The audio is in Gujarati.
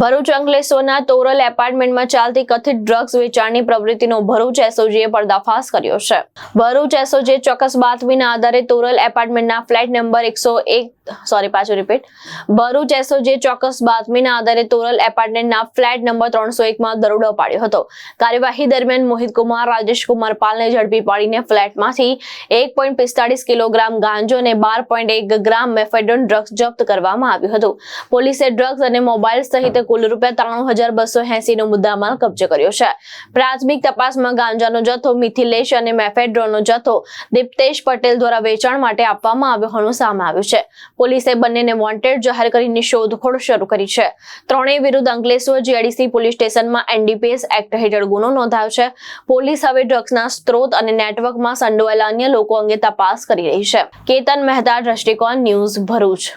ભરૂચ અંકલેશ્વરના તોરલ એપાર્ટમેન્ટમાં ચાલતી કથિત ડ્રગ્સ વેચાણની પ્રવૃત્તિનો ભરૂચ એસઓજીએ પર્દાફાશ કર્યો છે. ભરૂચ એસઓજીએ ચોક્કસ બાતમીના આધારે તોરલ એપાર્ટમેન્ટના ફ્લેટ નંબર 101 ભરૂચ એસઓજીએ ચોક્કસ બાતમીના આધારે તોરલ એપાર્ટમેન્ટના ફ્લેટ નંબર 301માં દરોડો પાડ્યો હતો. કાર્યવાહી દરમિયાન મોહિતકુમાર રાજેશકુમાર પાલને ઝડપી પાડીને ફ્લેટમાંથી 1.45 કિલોગ્રામ ગાંજો અને 12.1 ગ્રામ મેફેડોન ડ્રગ્સ જપ્ત કરવામાં આવ્યું હતું. પોલીસે ડ્રગ્સ અને મોબાઈલ સહિત કુલ ₹93,280 નો મુદ્દામાલ કબજે કર્યો છે. પ્રાથમિક તપાસમાં ગાંજાનો જથ્થો મિથિલેશ અને મેફેડ્રોનનો જથ્થો દીપ્તેશ પટેલ દ્વારા વેચાણ માટે આપવામાં આવ્યો હોવાનું સામે આવ્યું છે. પોલીસે બંનેને વોન્ટેડ જાહેર કરીને શોધખોળ શરૂ કરી છે. ત્રણેય વિરુદ્ધ અંકલેશ્વર જીઆઈડીસી પોલીસ સ્ટેશનમાં એનડીપીએસ એક્ટ હેઠળ ગુનો નોંધાયો છે. પોલીસ હવે ડ્રગ્સના સ્ત્રોત અને નેટવર્કમાં સંડોવાયેલા અન્ય લોકો અંગે તપાસ કરી રહી છે. કેતન મહેતા, દ્રષ્ટિકોણ ન્યૂઝ, ભરૂચ.